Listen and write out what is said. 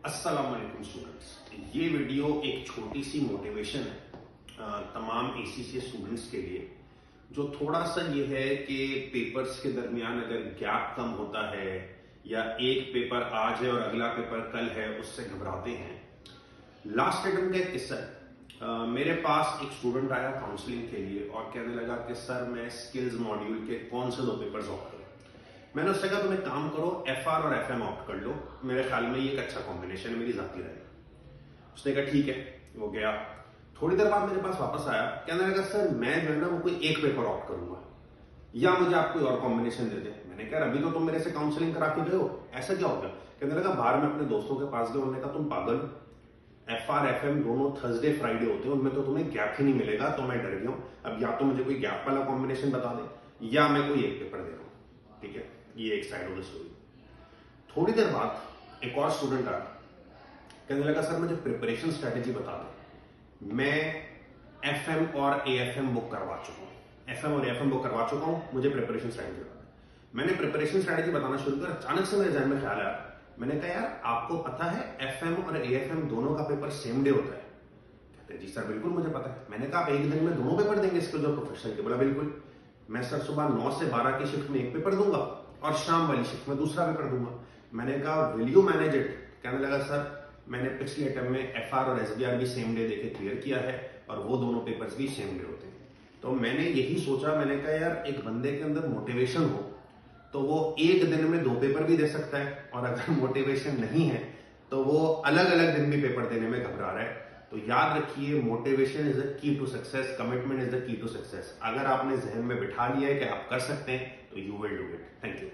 अस्सलाम वालेकुम स्टूडेंट्स। ये वीडियो एक छोटी सी मोटिवेशन है तमाम एसीसी स्टूडेंट्स के लिए, जो थोड़ा सा ये है कि पेपर्स के दरमियान अगर गैप कम होता है या एक पेपर आज है और अगला पेपर कल है, उससे घबराते हैं। लास्ट अटेम्प्ट का एक किस्सा है। मेरे पास एक स्टूडेंट आया काउंसलिंग के लिए और कहने लगा कि सर मैं स्किल्स मॉड्यूल के कौन से 2 पेपर्स ऑप्ट करूं। मैंने उससे कहा तुम एक काम करो, एफआर और एफएम ऑप्ट कर लो, मेरे ख्याल में ये एक अच्छा कॉम्बिनेशन है, मेरी जाती रहेगा। उसने कहा ठीक है, वो गया। थोड़ी देर बाद मेरे पास वापस आया, कहने लगा सर मैं जो है ना वो कोई एक पेपर ऑप्ट करूंगा या मुझे आप कोई और कॉम्बिनेशन दे दे। मैंने कहा अभी तो तुम मेरे से काउंसलिंग करा के गए हो, ऐसा क्या हो गया? कहने लगा बाहर में अपने दोस्तों के पास गए, उन्होंने कहा तुम पागल, एफआर एफएम दोनों थर्सडे फ्राइडे होते हैं, उनमें तो तुम्हें गैप ही नहीं मिलेगा। तो मैं डर गया हूं, अब या तो मुझे कोई गैप वाला कॉम्बिनेशन बता दे या मैं कोई एक पेपर दे रहा हूं। ठीक है, ये एक साइड ऑफ द स्टोरी। थोड़ी देर बाद एक और स्टूडेंट आया, कहने लगा सर मुझे प्रिपरेशन स्ट्रेटेजी बता दे। मैं एफएम और एएफएम बुक करवा चुका हूं, एफएम और एएफएम बुक करवा चुका हूं, मुझे प्रिपरेशन स्ट्रेटेजी बता दे। मैंने प्रिपरेशन स्ट्रेटेजी बताना शुरू कर, अचानक से मेरे जहन में ख्याल आया। मैंने कहा यार आपको पता है एफएम और एएफएम दोनों का पेपर सेम डे होता है? कहते जी सर बिल्कुल मुझे पता है। मैंने कहा आप एक दिन में दोनों पेपर देंगे स्किल्स और प्रोफेशनल के? बोला बिल्कुल। मैं सर सुबह 9 से 12 की शिफ्ट में एक पेपर दूंगा और शाम वाली शिफ्ट में दूसरा पेपर दूंगा। मैंने कहा विल यू मैनेज इट? कहने लगा सर मैंने पिछले अटेम्प्ट में एफआर और एसबीआर भी सेम डे देके क्लियर किया है और वो दोनों पेपर्स भी सेम डे होते हैं। तो मैंने यही सोचा, मैंने कहा यार एक बंदे के अंदर मोटिवेशन हो तो वो एक दिन में 2 पेपर भी दे सकता है, और अगर मोटिवेशन नहीं है तो वो अलग अलग दिन भी पेपर देने में घबरा रहा है। तो याद रखिए, motivation is the key to success, commitment is the key to success. अगर आपने जहन में बिठा लिया है कि आप कर सकते हैं तो you will do it. Thank you.